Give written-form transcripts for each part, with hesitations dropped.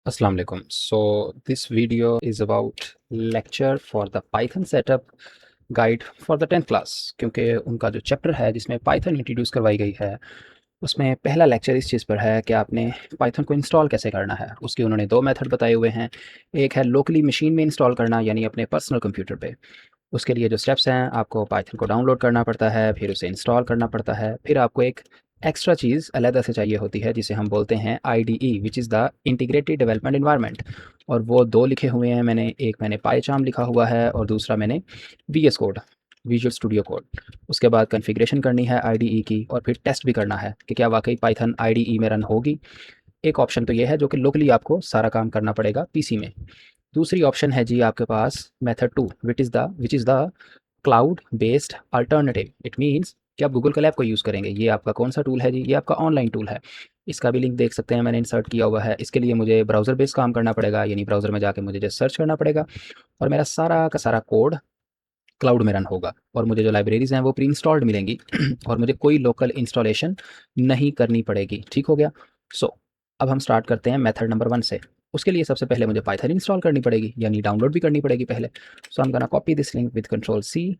Assalamu alaikum. So this video is about lecture for the Python setup guide for the 10th class क्योंकि उनका जो chapter है जिसमें Python introduce करवाई गई है उसमें पहला लेक्चर इस चीज़ पर है कि आपने पाइथन को इंस्टॉल कैसे करना है। उसके उन्होंने दो मेथड बताए हुए हैं। एक है लोकली मशीन में इंस्टॉल करना यानी अपने पर्सनल कंप्यूटर पे। उसके लिए जो स्टेप्स हैं आपको पाइथन को डाउनलोड करना पड़ता है, फिर उसे इंस्टॉल करना पड़ता है, फिर आपको एक एक्स्ट्रा चीज़ अलग से चाहिए होती है जिसे हम बोलते हैं IDE which is the integrated development environment. और वो दो लिखे हुए हैं मैंने, एक मैंने पाइचार्म लिखा हुआ है और दूसरा मैंने VS code, Visual Studio Code. उसके बाद कॉन्फ़िगरेशन करनी है आईडीई की और फिर टेस्ट भी करना है कि क्या वाकई पाइथन आईडीई में रन होगी। एक ऑप्शन तो ये है जो कि लोकली आपको सारा काम करना पड़ेगा पीसी में। दूसरी ऑप्शन है जी आपके पास method 2 which is the cloud based alternative. It means कि आप गूगल कोलैब को यूज़ करेंगे। ये आपका कौन सा टूल है जी? ये आपका ऑनलाइन टूल है। इसका भी लिंक देख सकते हैं, मैंने इंसर्ट किया हुआ है। इसके लिए मुझे ब्राउज़र बेस्ड काम करना पड़ेगा, यानी ब्राउज़र में जाके मुझे जस्ट सर्च करना पड़ेगा और मेरा सारा का सारा कोड क्लाउड में रन होगा और मुझे जो लाइब्रेरीज़ हैं वो प्री इंस्टॉल्ड मिलेंगी और मुझे कोई लोकल इंस्टॉलेशन नहीं करनी पड़ेगी। ठीक हो गया? सो अब हम स्टार्ट करते हैं मेथड नंबर 1 से। उसके लिए सबसे पहले मुझे पाइथन इंस्टॉल करनी पड़ेगी, यानी डाउनलोड भी करनी पड़ेगी पहले। So I am gonna copy this link with control C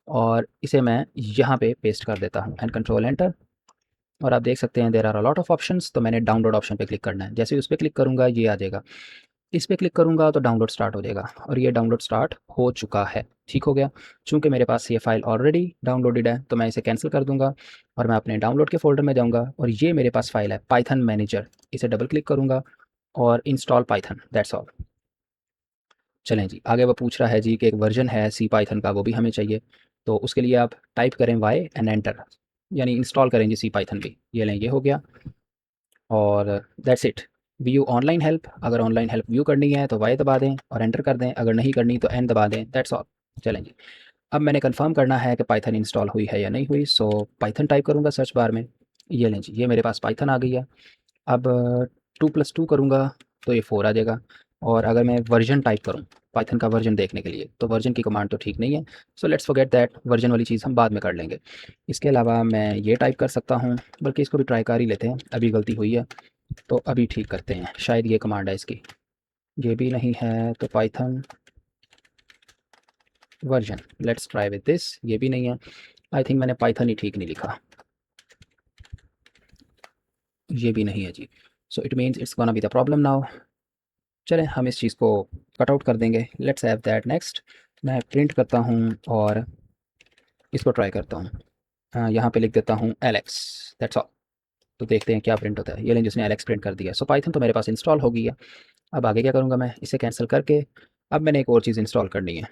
और इसे मैं यहाँ पे पेस्ट कर देता हूँ एंड कंट्रोल एंटर। और आप देख सकते हैं there are a lot of options, तो मैंने डाउनलोड ऑप्शन पे क्लिक करना है। जैसे ही उस पे क्लिक करूँगा ये आ जाएगा। इस पे क्लिक करूँगा तो डाउनलोड स्टार्ट हो जाएगा और ये डाउनलोड स्टार्ट हो चुका है। ठीक हो गया? चूँकि मेरे पास ये फ़ाइल ऑलरेडी डाउनलोडेड है तो मैं इसे कैंसल कर दूँगा और मैं अपने डाउनलोड के फ़ोल्डर में जाऊँगा और ये मेरे पास फ़ाइल है पाइथन मैनेजर। इसे डबल क्लिक करूँगा और इंस्टॉल पाइथन, दैट्स ऑल। चलें जी, आगे वो पूछ रहा है जी कि एक वर्ज़न है सी पाइथन का, वो भी हमें चाहिए। तो उसके लिए आप टाइप करें वाई एंड एंटर, यानी इंस्टॉल करें जी सी पाइथन भी। ये लें, ये हो गया और that's it. View online help, अगर ऑनलाइन हेल्प व्यू करनी है तो वाई दबा दें और एंटर कर दें, अगर नहीं करनी तो एन दबा दें, दैट्स ऑल। चलें जी, अब मैंने कंफर्म करना है कि पाइथन इंस्टॉल हुई है या नहीं हुई। सो पाइथन टाइप करूँगा सर्च बार में। ये लें जी, ये मेरे पास पाइथन आ गई है। अब 2+2 करूँगा तो ये 4 आ जाएगा। और अगर मैं वर्जन टाइप करूँ पाइथन का वर्जन देखने के लिए तो वर्जन की कमांड तो ठीक नहीं है। So let's forget that, version वाली चीज़ हम बाद में कर लेंगे। इसके अलावा मैं ये टाइप कर सकता हूँ, बल्कि इसको भी ट्राई कर ही लेते हैं, अभी गलती हुई है तो अभी ठीक करते हैं। शायद ये कमांड है इसकी, ये भी नहीं है तो Python version, let's try with this. ये भी नहीं है। आई थिंक मैंने पाइथन ही ठीक नहीं लिखा। ये भी नहीं है जी। So it means it's gonna be the problem now. चलें हम इस चीज़ को कट आउट कर देंगे। Let's have that next. मैं प्रिंट करता हूँ और इसको ट्राई करता हूँ। यहाँ पे लिख देता हूँ एलेक्स, दैट्स ऑल। तो देखते हैं क्या प्रिंट होता है। ये लें, जिसने एलेक्स प्रिंट कर दिया। सो पाइथन तो मेरे पास इंस्टॉल हो गई है। अब आगे क्या करूँगा मैं? इसे कैंसिल करके अब मैंने एक और चीज़ इंस्टॉल करनी है।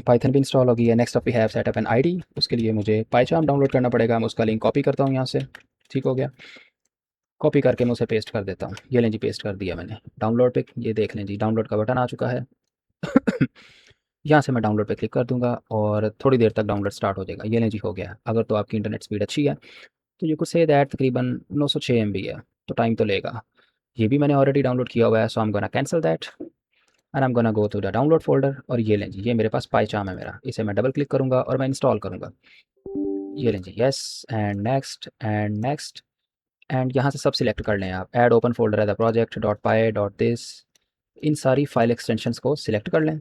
पाइथन भी इंस्टॉल हो गई है। Next up we have setup an ID. उसके लिए मुझे पाइचार्म डाउनलोड करना पड़ेगा। मैं उसका लिंक कॉपी करता हूँ यहाँ से। ठीक हो गया? कॉपी करके मैं उसे पेस्ट कर देता हूँ। ये लें जी, पेस्ट कर दिया मैंने डाउनलोड पे। ये देख लें जी, डाउनलोड का बटन आ चुका है। यहाँ से मैं डाउनलोड पे क्लिक कर दूँगा और थोड़ी देर तक डाउनलोड स्टार्ट हो जाएगा। ये लें जी, हो गया। अगर तो आपकी इंटरनेट स्पीड अच्छी है तो यू कुड से दैट तकरीबन 906 एमबी है, तो टाइम तो लेगा। ये भी मैंने ऑलरेडी डाउनलोड किया हुआ है। So I am gonna cancel that and I am gonna go to the download folder. और ये लें जी, ये मेरे पास पाइचार्म है मेरा। इसे मैं डबल क्लिक करूँगा और मैं इंस्टॉल करूँगा। ये लें जी, yes and next and next and यहाँ से सब सिलेक्ट कर लें आप। Add open folder as a project dot py dot this, इन सारी फाइल एक्सटेंशंस को सिलेक्ट कर लें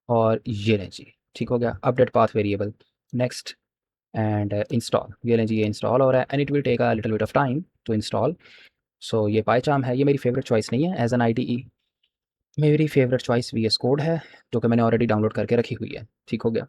और ये लें जी, ठीक हो गया। Update path variable, next and install. ये लें जी, ये इंस्टॉल हो रहा है and it will take a little bit of time to install. So ये पाइचार्म है, ये मेरी फेवरेट चॉइस नहीं है एज एन आईडीई। मेरी फेवरेट चॉइस वीएस कोड है जो कि मैंने ऑलरेडी डाउनलोड करके रखी हुई है। ठीक हो गया?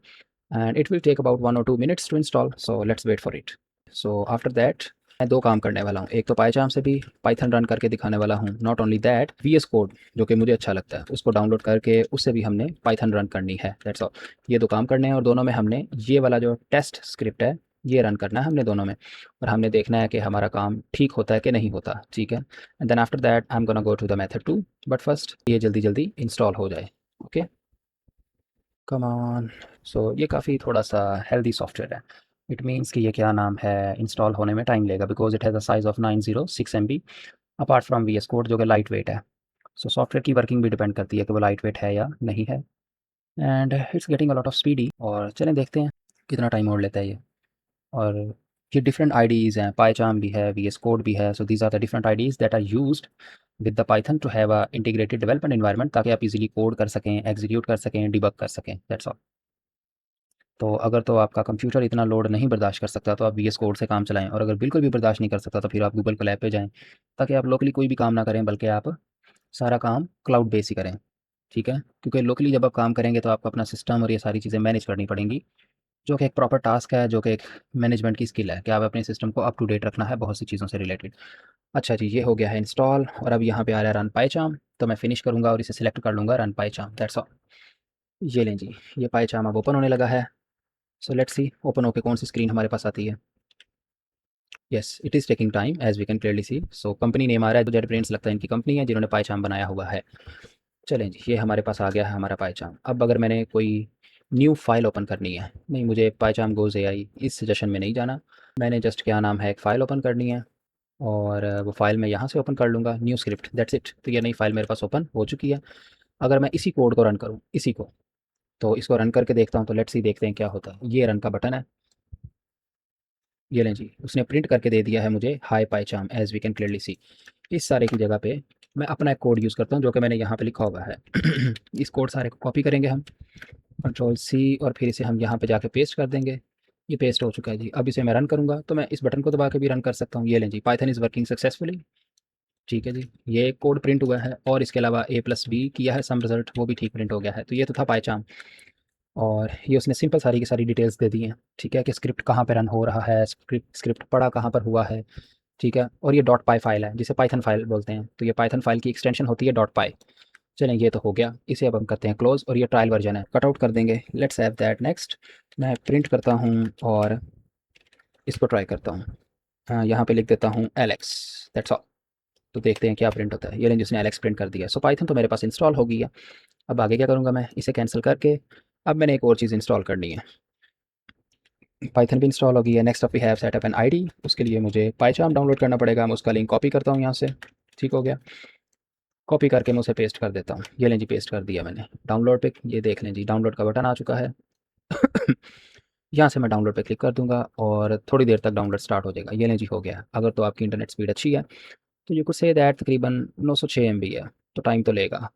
And it will take about 1 or 2 minutes to install. So let's wait for it. So after that मैं दो काम करने वाला हूँ। एक तो पाइचार्म से भी पाइथन रन करके दिखाने वाला हूँ। Not only that, VS code जो कि मुझे अच्छा लगता है उसको डाउनलोड करके उससे भी हमने पाइथन रन करनी है, दैट्स ऑल। ये दो काम करने हैं और दोनों में हमने ये वाला जो टेस्ट स्क्रिप्ट है ये रन करना है हमने दोनों में। और हमने देखना है कि हमारा काम ठीक होता है कि नहीं होता। ठीक है? And then after that I am gonna go to the method 2, but first ये जल्दी जल्दी इंस्टॉल हो जाए। Okay, come on. सो ये काफ़ी थोड़ा सा हेल्दी सॉफ्टवेयर है। इट मीन्स कि ये क्या नाम है, इंस्टॉल होने में टाइम लेगा because it has a size of 906 MB apart from V S code जो कि लाइट वेट है। सो सॉफ्टवेयर की वर्किंग भी डिपेंड करती है कि वो लाइट वेट है या नहीं है। And it's getting a lot of speedy. और चलें देखते हैं कितना टाइम और लेता है ये। और ये डिफरेंट आईडीज़ हैं, पाइचार्म भी है, वी एस कोड भी है। So these are the different IDs that are used with the Python to have a integrated development environment, ताकि आप इजीली कोड कर सकें, एग्जीक्यूट कर सकें, डिबग कर सकें, दैट्स ऑल। तो अगर तो आपका कंप्यूटर इतना लोड नहीं बर्दाश्त कर सकता तो आप वीएस कोड से काम चलाएं, और अगर बिल्कुल भी बर्दाश्त नहीं कर सकता तो फिर आप गूगल कोलैब पे जाएं, ताकि आप लोकली कोई भी काम ना करें बल्कि आप सारा काम क्लाउड बेस ही करें। ठीक है, क्योंकि लोकली जब आप काम करेंगे तो आपको अपना सिस्टम और ये सारी चीज़ें मैनेज करनी पड़ेंगी, जो कि एक प्रॉपर टास्क है, जो कि एक मैनेजमेंट की स्किल है कि आप अपने सिस्टम को अप टू डेट रखना है बहुत सी चीज़ों से रिलेटेड। अच्छा जी, ये हो गया है इंस्टॉल, और अब यहाँ पे आ रहा है रन पाइचार्म, तो मैं फिनिश करूँगा और इसे सिलेक्ट कर लूँगा रन पाइचार्म, दैट्स ऑल। ये लें जी, ये पाइचार्म अब ओपन होने लगा है। सो लेट्स सी ओपन होके कौन सी स्क्रीन हमारे पास आती है। Yes, it is taking time as we can clearly see. So company name आ रहा है, तो जेटब्रेन्स लगता है इनकी कंपनी है जिन्होंने पाइचार्म बनाया हुआ है। चलें जी, ये हमारे पास आ गया है हमारा पाइचार्म। अब अगर मैंने कोई न्यू फाइल ओपन करनी है, नहीं मुझे पाइचार्म गोज़ एआई इस सजेशन में नहीं जाना, मैंने जस्ट क्या नाम है एक फ़ाइल ओपन करनी है, और वो फ़ाइल मैं यहाँ से ओपन कर लूँगा, न्यू स्क्रिप्ट, दैट्स इट। तो ये नई फ़ाइल मेरे पास ओपन हो चुकी है। अगर मैं इसी कोड को रन करूँ, इसी को, तो इसको रन करके देखता हूँ, तो लेट्स सी देखते हैं क्या होता है। ये रन का बटन है, ये लें जी, उसने प्रिंट करके दे दिया है मुझे high PyCharm as we can clearly see. इस सारे की जगह पे मैं अपना एक कोड यूज़ करता हूँ जो कि मैंने यहाँ पे लिखा हुआ है। इस कोड सारे को कॉपी करेंगे हम, कंट्रोल सी, और फिर इसे हम यहाँ पे जाके पेस्ट कर देंगे। ये पेस्ट हो चुका है जी। अब इसे मैं रन करूँगा तो मैं इस बटन को दबा के भी रन कर सकता हूँ। ये लें जी, पाइथन इज़ वर्किंग सक्सेसफुली। ठीक है जी, ये कोड प्रिंट हुआ है, और इसके अलावा ए प्लस बी किया है सम रिजल्ट, वो भी ठीक प्रिंट हो गया है। तो ये तो था पाइचार्म, और ये उसने सिंपल सारी की सारी डिटेल्स दे दी हैं। ठीक है, कि स्क्रिप्ट कहाँ पे रन हो रहा है, स्क्रिप्ट पढ़ा कहाँ पर हुआ है। ठीक है, और ये डॉट पाई फाइल है जिसे पाइथन फाइल बोलते हैं, तो ये पाइथन फाइल की एक्सटेंशन होती है डॉट पाई। चलें, ये तो हो गया, इसे अब हम करते हैं क्लोज, और ये ट्रायल वर्जन है, कट आउट कर देंगे। Let's have that next. मैं प्रिंट करता हूँ और इसको ट्राई करता हूँ। यहाँ पे लिख देता हूँ एलेक्स, दैट्स ऑल। तो देखते हैं क्या प्रिंट होता है। ये रेंज उसने एलेक्स प्रिंट कर दिया। सो पाइथन तो मेरे पास इंस्टॉल हो गई है। अब आगे क्या करूँगा, मैं इसे कैंसिल करके अब मैंने एक और चीज़ इंस्टॉल करनी है। पाइथन भी इंस्टॉल हो गई है। Next up we have setup an ID. उसके लिए मुझे पाइचार्म डाउनलोड करना पड़ेगा। मैं उसका लिंक कॉपी करता हूँ यहाँ से। ठीक हो गया, कॉपी करके मैं उसे पेस्ट कर देता हूँ। ये लें जी, पेस्ट कर दिया मैंने डाउनलोड पे। ये देख लें जी, डाउनलोड का बटन आ चुका है। यहाँ से मैं डाउनलोड पे क्लिक कर दूँगा और थोड़ी देर तक डाउनलोड स्टार्ट हो जाएगा। ये लें जी, हो गया। अगर तो आपकी इंटरनेट स्पीड अच्छी है तो यू कुड से दैट तकरीबन 906 एमबी है, तो टाइम तो लेगा।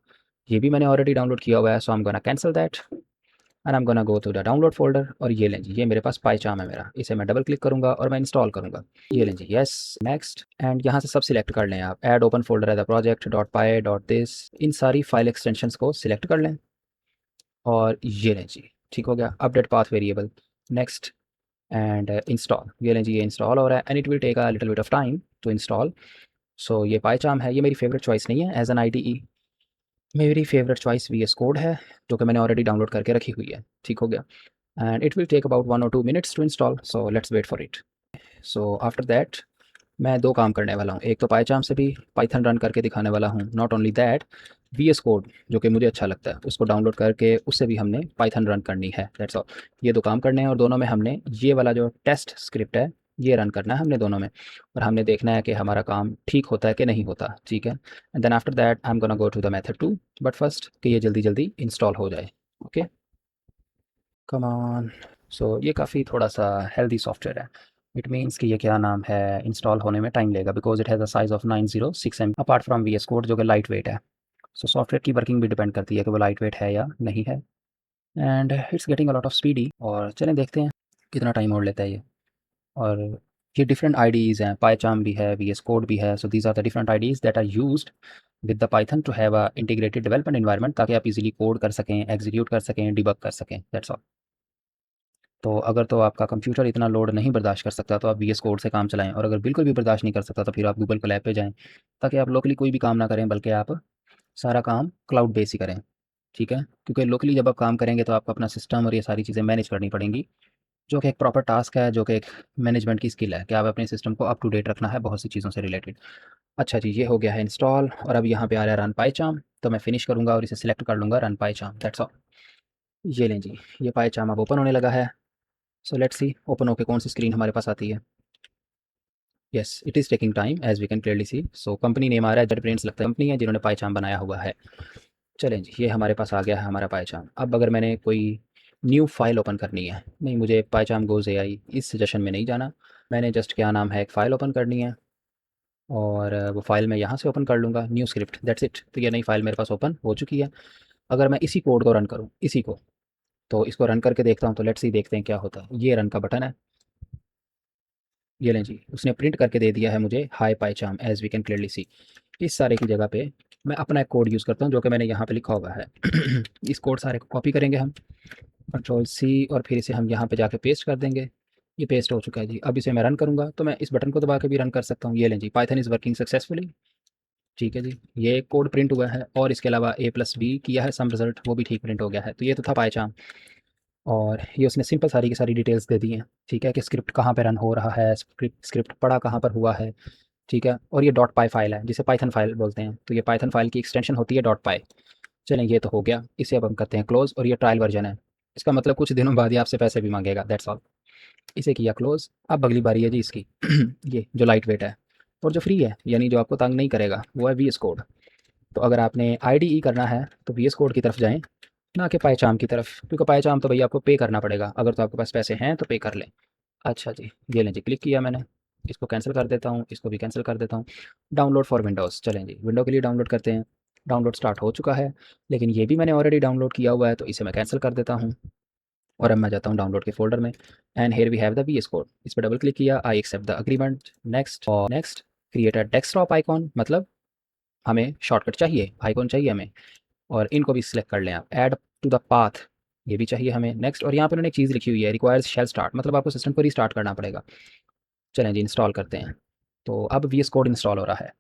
ये भी मैंने ऑलरेडी डाउनलोड किया हुआ है, so I am gonna cancel that and I am gonna go to the download folder. और ये लें जी, ये मेरे पास पाइचार्म है मेरा। इसे मैं डबल क्लिक करूँगा और मैं इंस्टॉल करूँगा। ये लें जी, येस, नेक्स्ट, एंड यहाँ से सब सिलेक्ट कर लें आप। Add open folder as a project, dot py, dot this, इन सारी फाइल एक्सटेंशंस को सिलेक्ट कर लें, और ये लें जी, ठीक हो गया। Update path variable, next, and install. ये लें जी, ये इंस्टॉल हो रहा है and it will take a little bit of time to install. So ये पाइचार्म है, ये मेरी फेवरेट चॉइस नहीं है एज़ एन आईडीई। मेरी फेवरेट चॉइस वीएस कोड है, जो कि मैंने ऑलरेडी डाउनलोड करके रखी हुई है। ठीक हो गया, and it will take about 1 और 2 minutes to install, so let's wait for it. So after that मैं 2 काम करने वाला हूँ। एक तो पाइचार्म से भी पाइथन रन करके दिखाने वाला हूँ, not only that, VS code जो कि मुझे अच्छा लगता है उसको डाउनलोड करके उससे भी हमने पाइथन रन करनी है, दैट्स ऑल। ये 2 काम करने हैं, और दोनों में हमने ये वाला जो टेस्ट स्क्रिप्ट है ये रन करना है हमने दोनों में, और हमने देखना है कि हमारा काम ठीक होता है कि नहीं होता। ठीक है, and then after that I am gonna go to the method 2, but first कि ये जल्दी-जल्दी इंस्टॉल हो जाए। Okay, come on. सो ये काफ़ी थोड़ा-सा हेल्दी सॉफ्टवेयर है। इट मीन्स कि ये क्या नाम है, इंस्टॉल होने में टाइम लेगा, because it has a size of 906 MB apart from VS code जो कि लाइट वेट है। सो सॉफ्टवेयर की वर्किंग भी डिपेंड करती है कि वो लाइट वेट है या नहीं है, and it's getting a lot of speedy. और चलें देखते हैं कितना टाइम और लेता है ये। और ये डिफरेंट आईडीज़ हैं, पाइचार्म भी है, वीएस कोड भी है। So these are the different IDs that are used with the Python to have a integrated development environment, ताकि आप इजीली कोड कर सकें, एग्जीक्यूट कर सकें, डिबग कर सकें, दैट्स ऑल। तो अगर तो आपका कंप्यूटर इतना लोड नहीं बर्दाश्त कर सकता तो आप वीएस कोड से काम चलाएं, और अगर बिल्कुल भी बर्दाश्त नहीं कर सकता तो फिर आप गूगल कोलैब पे जाएं, ताकि आप लोकली कोई भी काम ना करें बल्कि आप सारा काम क्लाउड बेस ही करें। ठीक है, क्योंकि लोकली जब आप काम करेंगे तो आपको अपना सिस्टम और ये सारी चीज़ें मैनेज करनी पड़ेंगी, जो कि एक प्रॉपर टास्क है, जो कि एक मैनेजमेंट की स्किल है कि आप अपने सिस्टम को अप टू डेट रखना है बहुत सी चीज़ों से रिलेटेड। अच्छा जी, ये हो गया है इंस्टॉल, और अब यहाँ पे आ रहा है रन पाइचार्म, तो मैं फिनिश करूँगा और इसे सिलेक्ट कर लूँगा रन पाइचार्म, दैट्स ऑल। ये लें जी, ये पाइचार्म अब ओपन होने लगा है। सो लेट्स सी ओपन होके कौन सी स्क्रीन हमारे पास आती है। Yes, it is taking time as we can clearly see. So company name आ रहा है, जेटब्रेन्स लगता है कंपनी है जिन्होंने पाइचार्म बनाया हुआ है। चलें जी, ये हमारे पास आ गया है हमारा पाइचार्म। अब अगर मैंने कोई न्यू फाइल ओपन करनी है, नहीं मुझे पाइचार्म गोज़ एआई इस सजेशन में नहीं जाना, मैंने जस्ट क्या नाम है एक फ़ाइल ओपन करनी है, और वो फ़ाइल मैं यहाँ से ओपन कर लूँगा, न्यू स्क्रिप्ट, दैट्स इट। तो ये नई फ़ाइल मेरे पास ओपन हो चुकी है। अगर मैं इसी कोड को रन करूँ, इसी को, तो इसको रन करके देखता हूँ, तो लेट्स सी देखते हैं क्या होता है। ये रन का बटन है, ये लें जी, उसने प्रिंट करके दे दिया है मुझे high PyCharm as we can clearly see. इस सारे की जगह पे मैं अपना एक कोड यूज़ करता हूँ जो कि मैंने यहाँ पे लिखा हुआ है। इस कोड सारे को कॉपी करेंगे हम, कंट्रोल सी, और फिर इसे हम यहाँ पे जाके पेस्ट कर देंगे। ये पेस्ट हो चुका है जी। अब इसे मैं रन करूँगा तो मैं इस बटन को दबा के भी रन कर सकता हूँ। ये लें जी, पाइथन इज़ वर्किंग सक्सेसफुली। ठीक है जी, ये कोड प्रिंट हुआ है और इसके अलावा ए प्लस बी किया है सम रिजल्ट, वो भी ठीक प्रिंट हो गया है। तो ये तो था पाइचार्म, और ये उसने सिंपल सारी की सारी डिटेल्स दे दी हैं। ठीक है, कि स्क्रिप्ट कहाँ पे रन हो रहा है, स्क्रिप्ट स्क्रिप्ट पढ़ा कहाँ पर हुआ है। ठीक है, और ये डॉट पाई फाइल है जिसे पाइथन फाइल बोलते हैं। तो ये पाइथन फाइल की एक्सटेंशन होती है डॉट पाई। चलें, ये तो हो गया, इसे अब हम करते हैं क्लोज़, और ये ट्रायल वर्जन है। इसका मतलब कुछ दिनों बाद ही आपसे पैसे भी मांगेगा, दैट्स ऑल। इसे किया क्लोज़। अब अगली बारी है जी इसकी। ये जो लाइट वेट है और जो फ्री है, यानी जो आपको तंग नहीं करेगा, वो है वी एस कोड। तो अगर आपने आईडीई करना है तो वी एस कोड की तरफ जाएँ, ना कि पाइचार्म की तरफ, क्योंकि पाइचार्म तो भैया आपको पे करना पड़ेगा। अगर तो आपके पास पैसे हैं तो पे कर लें। अच्छा जी, ये लें जी, क्लिक किया मैंने। इसको कैंसिल कर देता हूँ, इसको भी कैंसिल कर देता हूँ। डाउनलोड फॉर विंडोज़, चलें जी, विंडो के लिए डाउनलोड करते हैं। डाउनलोड स्टार्ट हो चुका है, लेकिन ये भी मैंने ऑलरेडी डाउनलोड किया हुआ है, तो इसे मैं कैंसिल कर देता हूँ। और अब मैं जाता हूँ डाउनलोड के फ़ोल्डर में, and here we have the VS Code. इस पे डबल क्लिक किया, I accept the agreement, next और next. Create a desktop icon, मतलब हमें शॉर्टकट चाहिए, आइकॉन चाहिए हमें, और इनको भी सिलेक्ट कर लें आप। ऐड टू द पाथ, ये भी चाहिए हमें, नेक्स्ट। और यहाँ पे उन्होंने एक चीज़ लिखी हुई है, रिक्वायर्स शेल स्टार्ट, मतलब आपको सिस्टम को रीस्टार्ट करना पड़ेगा। चलें जी, इंस्टॉल करते हैं। तो अब वीएस कोड इंस्टॉल हो रहा है।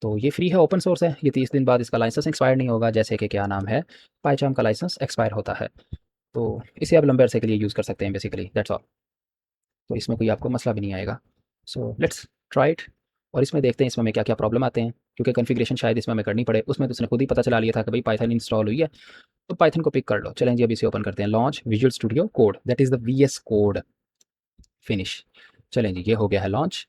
तो ये फ्री है, ओपन सोर्स है। ये 30 दिन बाद इसका लाइसेंस एक्सपायर नहीं होगा, जैसे कि क्या नाम है, पाइचार्म का लाइसेंस एक्सपायर होता है। तो इसे आप लंबे अरसे के लिए यूज़ कर सकते हैं बेसिकली, दैट्स ऑल। तो इसमें कोई आपको मसला भी नहीं आएगा। सो लेट्स ट्राई इट, और इसमें देखते हैं इसमें हमें क्या-क्या प्रॉब्लम आते हैं, क्योंकि कॉन्फ़िगरेशन शायद इसमें हमें करनी पड़े। उसमें तो उसने खुद ही पता चला लिया था कि भई पाइथन इंस्टॉल हुई है, तो पाइथन को पिक कर लो। चलें जी, अब इसे ओपन करते हैं। Launch Visual Studio Code, that is the VS code, finish. चलें जी, ये हो गया है लॉन्च।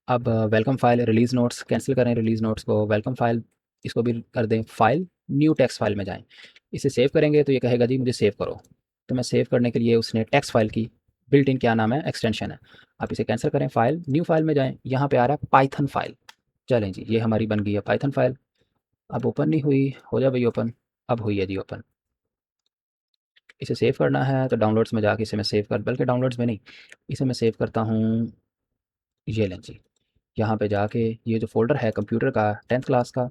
अब welcome file, release notes, cancel करें रिलीज़ नोट्स को, वेलकम फ़ाइल इसको भी कर दें। फ़ाइल, न्यू टेक्स्ट फ़ाइल में जाएँ। इसे सेव करेंगे तो ये कहेगा जी मुझे सेव करो। तो मैं सेव करने के लिए उसने टेक्स्ट फ़ाइल की बिल्ट इन क्या नाम है, एक्सटेंशन है। आप इसे कैंसिल करें, फ़ाइल, न्यू फ़ाइल में जाएँ, यहाँ पे आ रहा है पाइथन फ़ाइल। चलें जी, ये हमारी बन गई है पाइथन फ़ाइल। अब ओपन नहीं हुई, हो जा भई ओपन। अब हुई है जी ओपन। इसे सेव करना है तो डाउनलोड्स में जाके इसे मैं सेव कर, बल्कि डाउनलोड्स में नहीं, इसे मैं सेव करता हूँ, ये लें जी। यहाँ पे जाके ये जो फ़ोल्डर है कंप्यूटर का 10th क्लास का,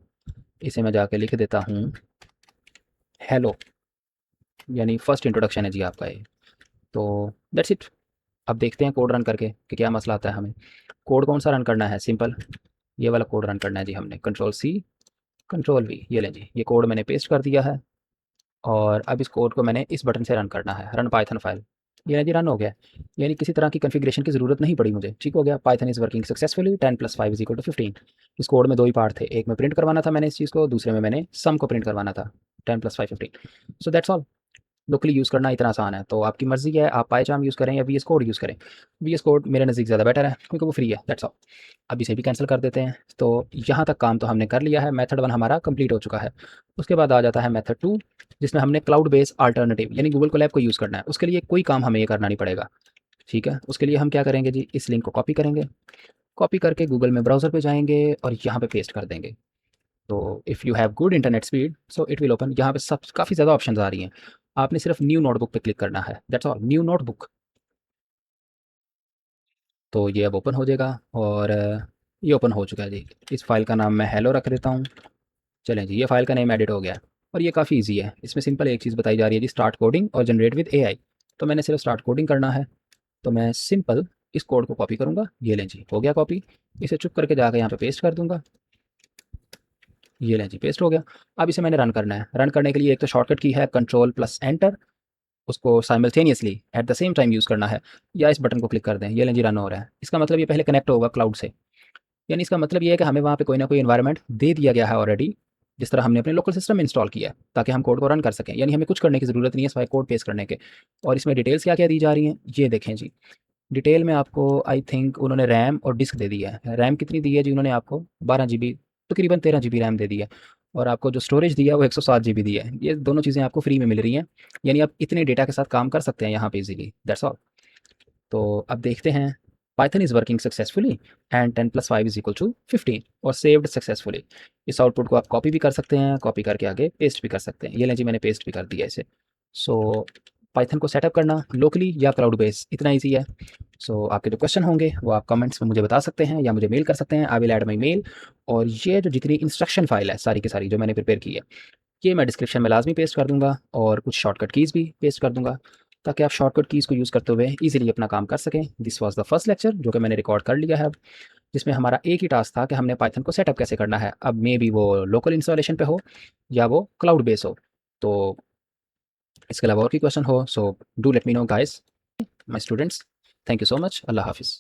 इसे मैं जाके लिख देता हूँ हेलो, यानी फर्स्ट इंट्रोडक्शन है जी आपका ये। तो दैट्स इट। अब देखते हैं कोड रन करके कि क्या मसला आता है हमें। कोड कौन सा रन करना है, सिंपल ये वाला कोड रन करना है जी हमने। कंट्रोल सी, कंट्रोल वी, ये लें जी, ये कोड मैंने पेस्ट कर दिया है, और अब इस कोड को मैंने इस बटन से रन करना है, रन पाइथन फाइल। ये ना जी रन हो गया, यानी किसी तरह की कॉन्फ़िगरेशन की ज़रूरत नहीं पड़ी मुझे। ठीक हो गया, पाइथन इज़ वर्किंग सक्सेसफुली, 10 + 5 = 15। इस कोड में 2 ही पार्ट थे, एक में प्रिंट करवाना था मैंने इस चीज़ को, दूसरे में मैंने सम को प्रिंट करवाना था, 10 + 5 15। So that's all. Locally use करना इतना आसान है, तो आपकी मर्ज़ी है आप पाइचार्म यूज़ करें या वीएस कोड यूज़ करें। वीएस कोड मेरे नज़दीक ज़्यादा बेटर है क्योंकि वो फ्री है, दैट्स ऑल। अब इसे भी कैंसिल कर देते हैं। तो यहाँ तक काम तो हमने कर लिया है, मेथड 1 हमारा कंप्लीट हो चुका है। उसके बाद आ जाता है मेथड 2, जिसमें हमने क्लाउड बेस्ड अल्टरनेटिव यानी गूगल कोलैब को यूज़ करना है। उसके लिए कोई काम हमें ये करना नहीं पड़ेगा, ठीक है? उसके लिए हम क्या करेंगे जी, इस लिंक को कॉपी करेंगे, कॉपी करके गूगल में ब्राउज़र पे जाएँगे और यहाँ पे पेस्ट कर देंगे। तो if you have good internet speed so it will open. यहाँ पे सब काफ़ी ज़्यादा ऑप्शंस आ रही हैं, आपने सिर्फ न्यू नोटबुक पे क्लिक करना है, दैट्स ऑल, न्यू नोटबुक। तो ये अब ओपन हो जाएगा, और ये ओपन हो चुका है जी। इस फाइल का नाम मैं हेलो रख देता हूँ। चलें जी, ये फाइल का नेम एडिट हो गया, और ये काफ़ी ईजी है। इसमें सिंपल एक चीज़ बताई जा रही है जी, स्टार्ट कोडिंग और जनरेट विद एआई। तो मैंने सिर्फ स्टार्ट कोडिंग करना है, तो मैं सिंपल इस कोड को कॉपी करूँगा। ये लें जी, हो गया कॉपी। इसे चुप करके जाकर यहाँ पे पेस्ट कर दूँगा। ये लें जी, पेस्ट हो गया। अब इसे मैंने रन करना है। रन करने के लिए एक तो शॉर्टकट की है कंट्रोल प्लस एंटर, उसको simultaneously at the same time use करना है, या इस बटन को क्लिक कर दें। ये लें जी, रन हो रहा है। इसका मतलब ये पहले कनेक्ट होगा क्लाउड से, यानी इसका मतलब ये है कि हमें वहाँ पे कोई ना कोई एनवायरनमेंट दे दिया गया है ऑलरेडी, जिस तरह हमने अपने लोकल सिस्टम में इंस्टॉल किया है, ताकि हम कोड को रन कर सकें। यानी हमें कुछ करने की ज़रूरत नहीं है सिवाय कोड पेस्ट करने के। और इसमें डिटेल्स क्या-क्या दी जा रही हैं, ये देखें जी। डिटेल में आपको आई थिंक उन्होंने रैम और डिस्क दे दिया है। रैम कितनी दी है जी उन्होंने आपको, 12 जीबी, तकरीबन 13 जीबी रैम दे दी है, और आपको जो स्टोरेज दी है वो 107 जीबी दी है। ये दोनों चीज़ें आपको फ्री में मिल रही हैं, यानी आप इतने डेटा के साथ काम कर सकते हैं यहाँ पे ईज़िली, दैट्स ऑल। तो अब देखते हैं Python is working successfully and 10 + 5 = 15 और सेव्ड सक्सेसफुली। इस आउटपुट को आप कॉपी भी कर सकते हैं, कॉपी करके आगे पेस्ट भी कर सकते हैं। ये लें जी, मैंने पेस्ट भी कर दिया इसे। सो पाइथन को सेटअप करना लोकली या क्लाउड बेस इतना ईजी है। सो आपके जो क्वेश्चन होंगे वो आप कमेंट्स में मुझे बता सकते हैं या मुझे मेल कर सकते हैं। I will add my mail. और ये जो जितनी इंस्ट्रक्शन फाइल है सारी की सारी जो मैंने प्रिपेयर की है, ये मैं डिस्क्रिप्शन में लाजमी पेस्ट कर दूंगा और कुछ शॉर्टकट कीज़ भी पेस्ट कर दूंगा, ताकि आप शॉर्टकट कीज़ को यूज़ करते हुए ईजिली अपना काम कर सकें। This was the first lecture जो कि मैंने रिकॉर्ड कर लिया है, जिसमें हमारा एक ही टास्क था कि हमने पाइथन को सेटअप कैसे करना है। अब मे बी वो लोकल इंस्टॉलेशन पे हो या वो क्लाउड बेस हो। तो इसके अलावा और भी क्वेश्चन हो, so do let me know guys, my students. Thank you so much. अल्लाह हाफिज़।